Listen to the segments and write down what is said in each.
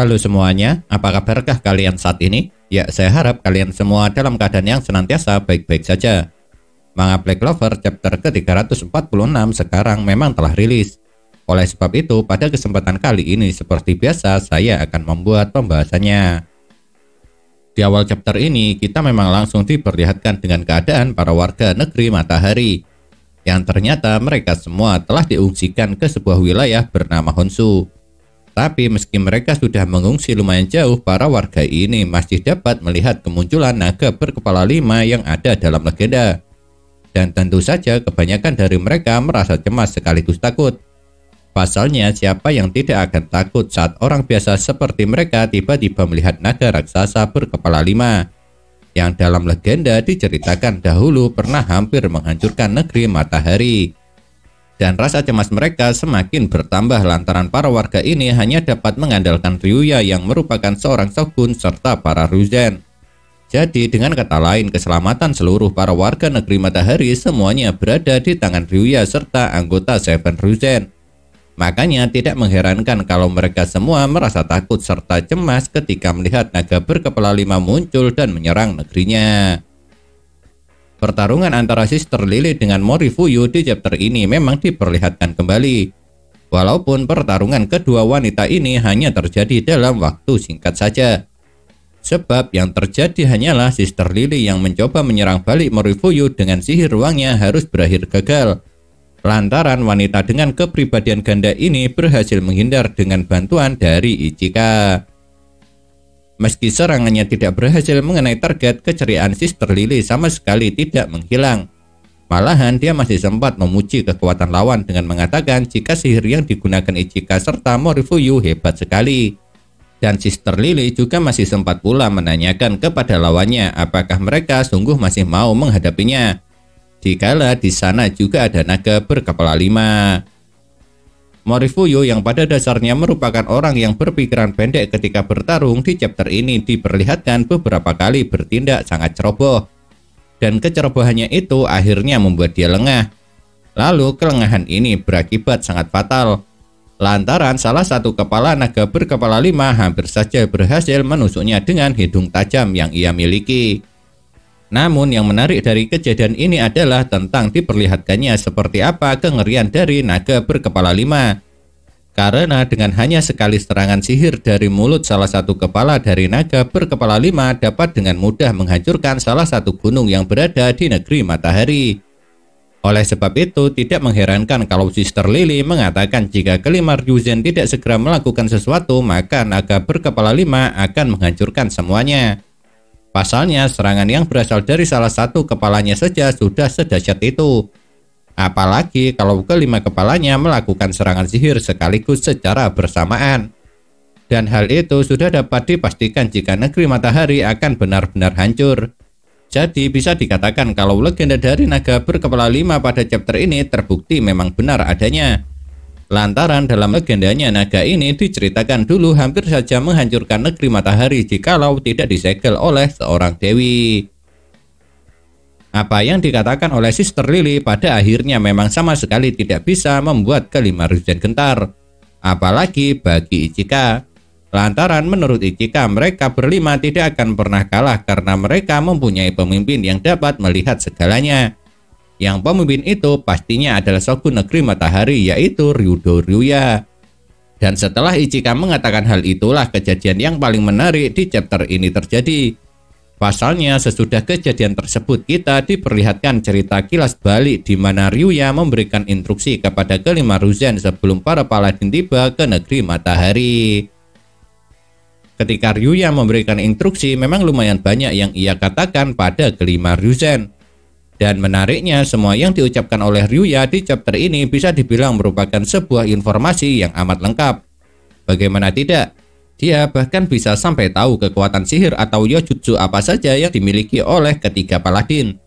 Halo semuanya, apa kabarkah kalian saat ini? Ya, saya harap kalian semua dalam keadaan yang senantiasa baik-baik saja. Manga Black Clover chapter ke-346 sekarang memang telah rilis. Oleh sebab itu, pada kesempatan kali ini seperti biasa saya akan membuat pembahasannya. Di awal chapter ini, kita memang langsung diperlihatkan dengan keadaan para warga negeri Matahari, yang ternyata mereka semua telah diungsikan ke sebuah wilayah bernama Honshu. Tapi meski mereka sudah mengungsi lumayan jauh, para warga ini masih dapat melihat kemunculan naga berkepala 5 yang ada dalam legenda. Dan tentu saja kebanyakan dari mereka merasa cemas sekaligus takut. Pasalnya siapa yang tidak akan takut saat orang biasa seperti mereka tiba-tiba melihat naga raksasa berkepala 5 yang dalam legenda diceritakan dahulu pernah hampir menghancurkan negeri Matahari. Dan rasa cemas mereka semakin bertambah lantaran para warga ini hanya dapat mengandalkan Ryuya yang merupakan seorang shogun serta para Ryuzen. Jadi dengan kata lain, keselamatan seluruh para warga negeri Matahari semuanya berada di tangan Ryuya serta anggota Seven Ryuzen. Makanya tidak mengherankan kalau mereka semua merasa takut serta cemas ketika melihat naga berkepala 5 muncul dan menyerang negerinya. Pertarungan antara Sister Lily dengan Morifuyu di chapter ini memang diperlihatkan kembali. Walaupun pertarungan kedua wanita ini hanya terjadi dalam waktu singkat saja. Sebab yang terjadi hanyalah Sister Lily yang mencoba menyerang balik Morifuyu dengan sihir ruangnya harus berakhir gagal. Lantaran wanita dengan kepribadian ganda ini berhasil menghindar dengan bantuan dari Ichika. Meski serangannya tidak berhasil mengenai target, keceriaan Sister Lily sama sekali tidak menghilang. Malahan dia masih sempat memuji kekuatan lawan dengan mengatakan jika sihir yang digunakan Ichika serta Morifuyu hebat sekali. Dan Sister Lily juga masih sempat pula menanyakan kepada lawannya apakah mereka sungguh masih mau menghadapinya. Dikala di sana juga ada naga berkepala 5. Morifuyu yang pada dasarnya merupakan orang yang berpikiran pendek ketika bertarung di chapter ini diperlihatkan beberapa kali bertindak sangat ceroboh. Dan kecerobohannya itu akhirnya membuat dia lengah. Lalu kelengahan ini berakibat sangat fatal. Lantaran salah satu kepala naga berkepala 5 hampir saja berhasil menusuknya dengan hidung tajam yang ia miliki. Namun yang menarik dari kejadian ini adalah tentang diperlihatkannya seperti apa kengerian dari naga berkepala 5. Karena dengan hanya sekali serangan sihir dari mulut salah satu kepala dari naga berkepala 5 dapat dengan mudah menghancurkan salah satu gunung yang berada di negeri Matahari. Oleh sebab itu tidak mengherankan kalau Sister Lily mengatakan jika kelima Ryuzen tidak segera melakukan sesuatu maka naga berkepala 5 akan menghancurkan semuanya. Pasalnya serangan yang berasal dari salah satu kepalanya saja sudah sedahsyat itu. Apalagi kalau kelima kepalanya melakukan serangan sihir sekaligus secara bersamaan. Dan hal itu sudah dapat dipastikan jika negeri Matahari akan benar-benar hancur. Jadi bisa dikatakan kalau legenda dari naga berkepala 5 pada chapter ini terbukti memang benar adanya. Lantaran dalam legendanya naga ini diceritakan dulu hampir saja menghancurkan negeri Matahari jikalau tidak disegel oleh seorang dewi. Apa yang dikatakan oleh Sister Lily pada akhirnya memang sama sekali tidak bisa membuat kelima Ryuzen gentar. Apalagi bagi Ichika. Lantaran menurut Ichika mereka berlima tidak akan pernah kalah karena mereka mempunyai pemimpin yang dapat melihat segalanya. Yang pemimpin itu pastinya adalah Shogun Negeri Matahari yaitu Ryudo Ryuya. Dan setelah Ichika mengatakan hal itulah kejadian yang paling menarik di chapter ini terjadi. Pasalnya sesudah kejadian tersebut kita diperlihatkan cerita kilas balik di mana Ryuya memberikan instruksi kepada kelima Ryuzen sebelum para paladin tiba ke Negeri Matahari. Ketika Ryuya memberikan instruksi memang lumayan banyak yang ia katakan pada kelima Ryuzen. Dan menariknya semua yang diucapkan oleh Ryuya di chapter ini bisa dibilang merupakan sebuah informasi yang amat lengkap. Bagaimana tidak? Dia bahkan bisa sampai tahu kekuatan sihir atau yojutsu apa saja yang dimiliki oleh ketiga paladin.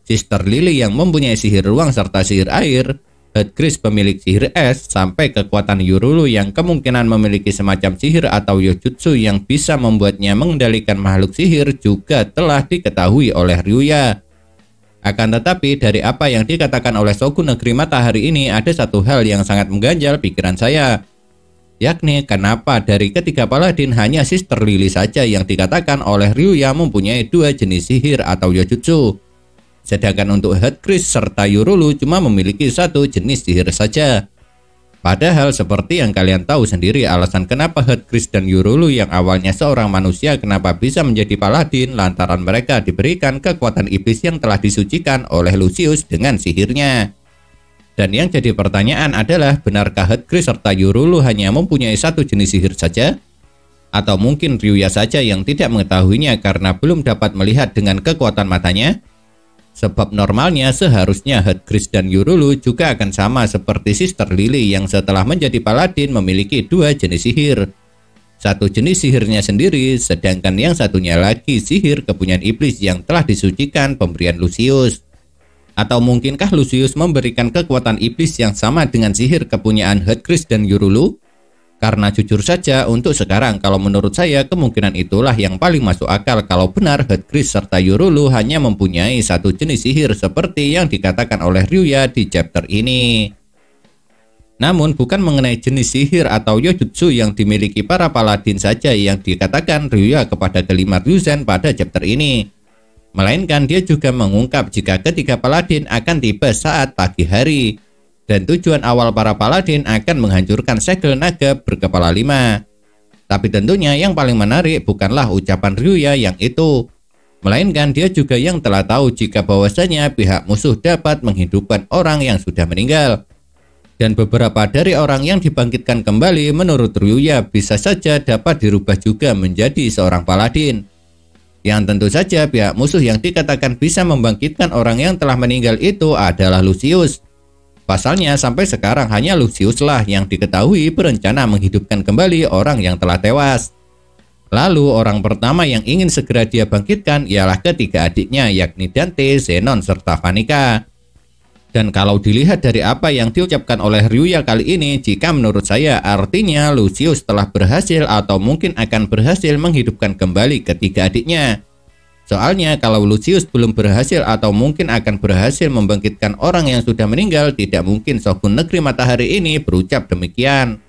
Sister Lily yang mempunyai sihir ruang serta sihir air, Headcris pemilik sihir es, sampai kekuatan Yurulu yang kemungkinan memiliki semacam sihir atau yojutsu yang bisa membuatnya mengendalikan makhluk sihir juga telah diketahui oleh Ryuya. Akan tetapi dari apa yang dikatakan oleh Shogun Negeri Matahari ini ada satu hal yang sangat mengganjal pikiran saya. yakni kenapa dari ketiga paladin hanya Sister Lily saja yang dikatakan oleh Ryuya mempunyai 2 jenis sihir atau Yojutsu, sedangkan untuk Headcrest serta Yurulu cuma memiliki 1 jenis sihir saja. Padahal seperti yang kalian tahu sendiri alasan kenapa Headcrest dan Yurulu yang awalnya seorang manusia kenapa bisa menjadi paladin lantaran mereka diberikan kekuatan iblis yang telah disucikan oleh Lucius dengan sihirnya. Dan yang jadi pertanyaan adalah, benarkah Headcrest serta Yurulu hanya mempunyai 1 jenis sihir saja? Atau mungkin Ryuya saja yang tidak mengetahuinya karena belum dapat melihat dengan kekuatan matanya? Sebab normalnya seharusnya Headcrest dan Yurulu juga akan sama seperti Sister Lily yang setelah menjadi paladin memiliki 2 jenis sihir. 1 jenis sihirnya sendiri, sedangkan yang satunya lagi sihir kepunyaan iblis yang telah disucikan pemberian Lucius. Atau mungkinkah Lucius memberikan kekuatan iblis yang sama dengan sihir kepunyaan Headcrest dan Yurulu? Karena jujur saja untuk sekarang kalau menurut saya kemungkinan itulah yang paling masuk akal kalau benar Headcrest serta Yurulu hanya mempunyai 1 jenis sihir seperti yang dikatakan oleh Ryuya di chapter ini. Namun bukan mengenai jenis sihir atau Yojutsu yang dimiliki para paladin saja yang dikatakan Ryuya kepada kelima Ryuzen pada chapter ini, melainkan dia juga mengungkap jika ketiga paladin akan tiba saat pagi hari. Dan tujuan awal para paladin akan menghancurkan segel naga berkepala 5. Tapi tentunya yang paling menarik bukanlah ucapan Ryuya yang itu, melainkan dia juga yang telah tahu jika bahwasanya pihak musuh dapat menghidupkan orang yang sudah meninggal. Dan beberapa dari orang yang dibangkitkan kembali menurut Ryuya bisa saja dapat dirubah juga menjadi seorang paladin. Yang tentu saja pihak musuh yang dikatakan bisa membangkitkan orang yang telah meninggal itu adalah Lucius. Pasalnya sampai sekarang hanya Lucius lah yang diketahui berencana menghidupkan kembali orang yang telah tewas. Lalu orang pertama yang ingin segera dia bangkitkan ialah ketiga adiknya yakni Dante, Zenon, serta Vanica. Dan kalau dilihat dari apa yang diucapkan oleh Ryuya kali ini, jika menurut saya artinya Lucius telah berhasil atau mungkin akan berhasil menghidupkan kembali ketiga adiknya. Soalnya kalau Lucius belum berhasil atau mungkin akan berhasil membangkitkan orang yang sudah meninggal, tidak mungkin Shogun Negeri Matahari ini berucap demikian.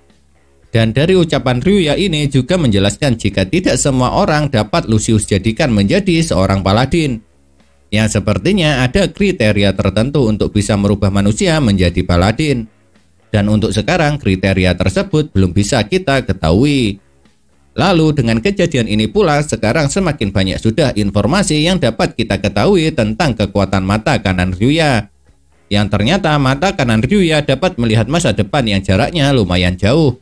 Dan dari ucapan Ryuya ini juga menjelaskan jika tidak semua orang dapat Lucius jadikan menjadi seorang paladin, yang sepertinya ada kriteria tertentu untuk bisa merubah manusia menjadi paladin. Dan untuk sekarang kriteria tersebut belum bisa kita ketahui. Lalu dengan kejadian ini pula sekarang semakin banyak sudah informasi yang dapat kita ketahui tentang kekuatan mata kanan Ryuya. Yang ternyata mata kanan Ryuya dapat melihat masa depan yang jaraknya lumayan jauh.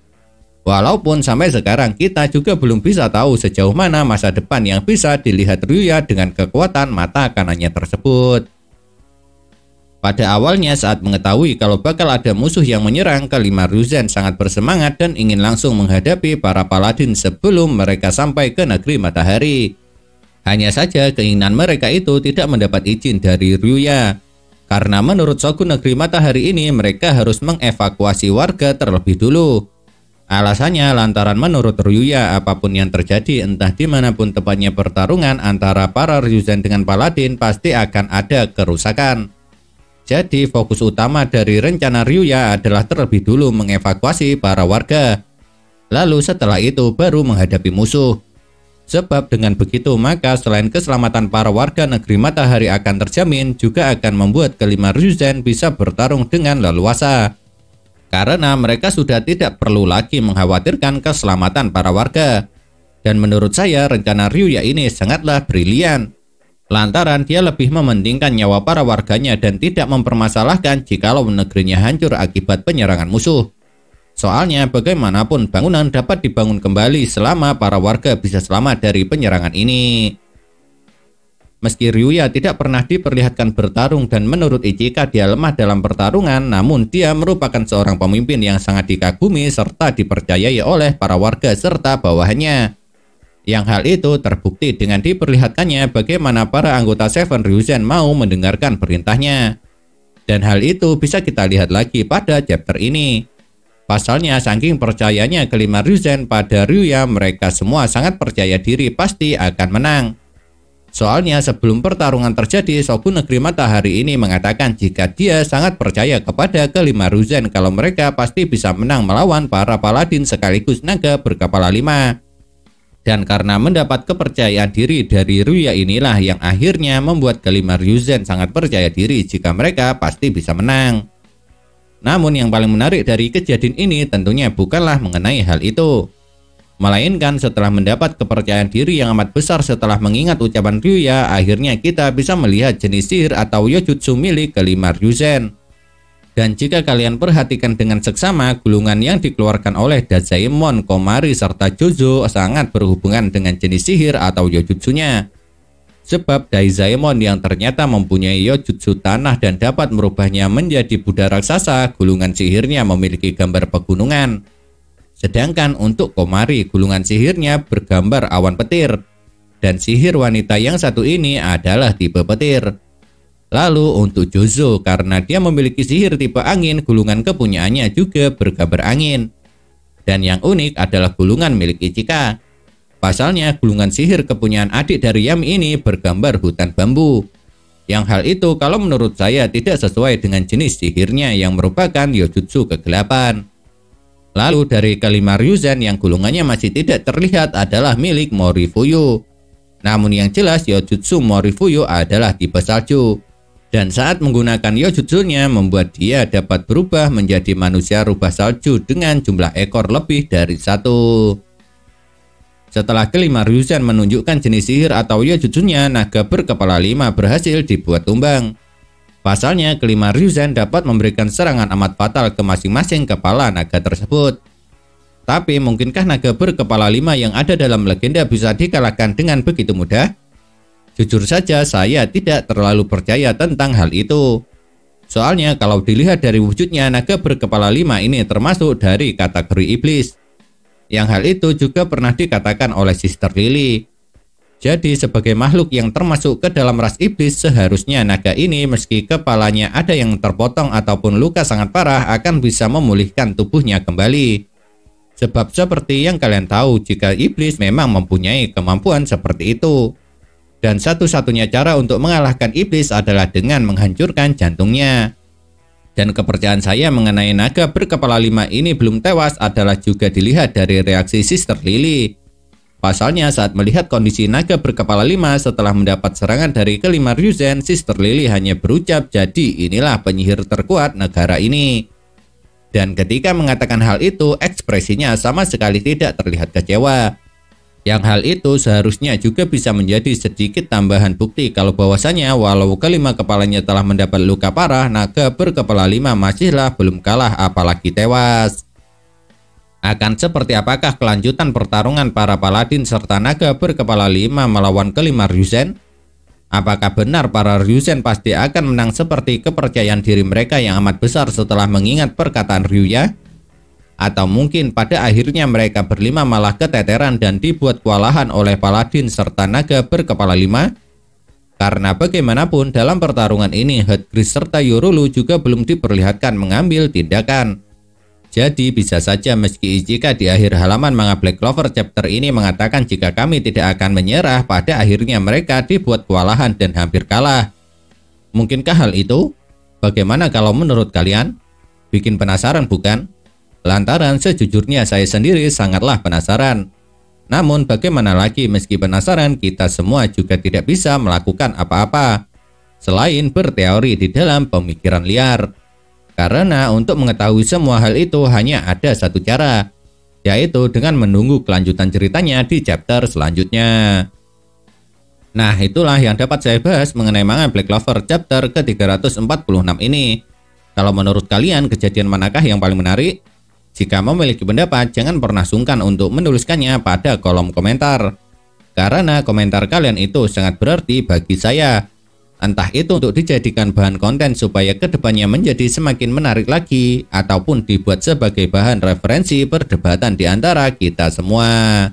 Walaupun sampai sekarang kita juga belum bisa tahu sejauh mana masa depan yang bisa dilihat Ryuya dengan kekuatan mata kanannya tersebut. Pada awalnya saat mengetahui kalau bakal ada musuh yang menyerang, kelima Ryuzen sangat bersemangat dan ingin langsung menghadapi para paladin sebelum mereka sampai ke negeri matahari. Hanya saja keinginan mereka itu tidak mendapat izin dari Ryuya. Karena menurut Shogun Negeri Matahari ini mereka harus mengevakuasi warga terlebih dulu. Alasannya lantaran menurut Ryuya apapun yang terjadi entah dimanapun tepatnya pertarungan antara para Ryuzen dengan paladin pasti akan ada kerusakan. Jadi fokus utama dari rencana Ryuya adalah terlebih dulu mengevakuasi para warga. Lalu setelah itu baru menghadapi musuh. Sebab dengan begitu maka selain keselamatan para warga negeri matahari akan terjamin, juga akan membuat kelima Ryuzen bisa bertarung dengan leluasa. Karena mereka sudah tidak perlu lagi mengkhawatirkan keselamatan para warga. Dan menurut saya rencana Ryuya ini sangatlah brilian. Lantaran dia lebih mementingkan nyawa para warganya dan tidak mempermasalahkan jikalau negerinya hancur akibat penyerangan musuh. Soalnya bagaimanapun bangunan dapat dibangun kembali selama para warga bisa selamat dari penyerangan ini. Meski Ryuya tidak pernah diperlihatkan bertarung dan menurut Ichika dia lemah dalam pertarungan, namun dia merupakan seorang pemimpin yang sangat dikagumi serta dipercayai oleh para warga serta bawahannya. Yang hal itu terbukti dengan diperlihatkannya bagaimana para anggota Seven Ryuzen mau mendengarkan perintahnya. Dan hal itu bisa kita lihat lagi pada chapter ini. Pasalnya saking percayanya kelima Ryuzen pada Ryuya, mereka semua sangat percaya diri pasti akan menang. Soalnya sebelum pertarungan terjadi, Shogun Negeri Matahari ini mengatakan jika dia sangat percaya kepada kelima Ryuzen kalau mereka pasti bisa menang melawan para paladin sekaligus naga berkepala 5. Dan karena mendapat kepercayaan diri dari Ryuya inilah yang akhirnya membuat kelima Ryuzen sangat percaya diri jika mereka pasti bisa menang. Namun yang paling menarik dari kejadian ini tentunya bukanlah mengenai hal itu, melainkan setelah mendapat kepercayaan diri yang amat besar setelah mengingat ucapan Ryuya, akhirnya kita bisa melihat jenis sihir atau Yojutsu milik kelima Ryuzen. Dan jika kalian perhatikan dengan seksama, gulungan yang dikeluarkan oleh Dazaemon, Komari, serta Jozo sangat berhubungan dengan jenis sihir atau Yojutsunya. Sebab Dazaemon yang ternyata mempunyai Yojutsu tanah dan dapat merubahnya menjadi Buddha raksasa, gulungan sihirnya memiliki gambar pegunungan. Sedangkan untuk Komari, gulungan sihirnya bergambar awan petir. Dan sihir wanita yang satu ini adalah tipe petir. Lalu untuk Jozo, karena dia memiliki sihir tipe angin, gulungan kepunyaannya juga bergambar angin. Dan yang unik adalah gulungan milik Ichika. Pasalnya gulungan sihir kepunyaan adik dari Yami ini bergambar hutan bambu. Yang hal itu kalau menurut saya tidak sesuai dengan jenis sihirnya yang merupakan Yojutsu kegelapan. Lalu dari kelima Ryuzen yang gulungannya masih tidak terlihat adalah milik Morifuyu. Namun yang jelas Yojutsu Morifuyu adalah tipe salju. Dan saat menggunakan Yojutsunya membuat dia dapat berubah menjadi manusia rubah salju dengan jumlah ekor lebih dari 1. Setelah kelima Ryuzen menunjukkan jenis sihir atau Yojutsunya, naga berkepala 5 berhasil dibuat tumbang. Pasalnya kelima Ryuzen dapat memberikan serangan amat fatal ke masing-masing kepala naga tersebut. Tapi mungkinkah naga berkepala 5 yang ada dalam legenda bisa dikalahkan dengan begitu mudah? Jujur saja saya tidak terlalu percaya tentang hal itu. Soalnya kalau dilihat dari wujudnya, naga berkepala 5 ini termasuk dari kategori iblis. Yang hal itu juga pernah dikatakan oleh Sister Lily. Jadi sebagai makhluk yang termasuk ke dalam ras iblis, seharusnya naga ini meski kepalanya ada yang terpotong ataupun luka sangat parah akan bisa memulihkan tubuhnya kembali. Sebab seperti yang kalian tahu, jika iblis memang mempunyai kemampuan seperti itu. Dan satu-satunya cara untuk mengalahkan iblis adalah dengan menghancurkan jantungnya. Dan kepercayaan saya mengenai naga berkepala 5 ini belum tewas adalah juga dilihat dari reaksi Sister Lily. Pasalnya saat melihat kondisi naga berkepala 5 setelah mendapat serangan dari kelima Ryuzen, Sister Lily hanya berucap, jadi inilah penyihir terkuat negara ini. Dan ketika mengatakan hal itu, ekspresinya sama sekali tidak terlihat kecewa. Yang hal itu seharusnya juga bisa menjadi sedikit tambahan bukti kalau bahwasanya walau kelima kepalanya telah mendapat luka parah, naga berkepala 5 masihlah belum kalah apalagi tewas. Akan seperti apakah kelanjutan pertarungan para paladin serta naga berkepala 5 melawan kelima Ryuzen? Apakah benar para Ryuzen pasti akan menang seperti kepercayaan diri mereka yang amat besar setelah mengingat perkataan Ryuya? Atau mungkin pada akhirnya mereka berlima malah keteteran dan dibuat kewalahan oleh paladin serta naga berkepala 5? Karena bagaimanapun dalam pertarungan ini Herdgris serta Yorulu juga belum diperlihatkan mengambil tindakan. Jadi bisa saja meski Ichika di akhir halaman manga Black Clover chapter ini mengatakan jika kami tidak akan menyerah, pada akhirnya mereka dibuat kewalahan dan hampir kalah. Mungkinkah hal itu? Bagaimana kalau menurut kalian? Bikin penasaran bukan? Lantaran sejujurnya saya sendiri sangatlah penasaran. Namun bagaimana lagi, meski penasaran kita semua juga tidak bisa melakukan apa-apa selain berteori di dalam pemikiran liar. Karena untuk mengetahui semua hal itu hanya ada satu cara, yaitu dengan menunggu kelanjutan ceritanya di chapter selanjutnya. Nah, itulah yang dapat saya bahas mengenai manga Black Clover chapter ke-346 ini. Kalau menurut kalian kejadian manakah yang paling menarik? Jika memiliki pendapat, jangan pernah sungkan untuk menuliskannya pada kolom komentar. Karena komentar kalian itu sangat berarti bagi saya. Entah itu untuk dijadikan bahan konten supaya kedepannya menjadi semakin menarik lagi, ataupun dibuat sebagai bahan referensi perdebatan di antara kita semua.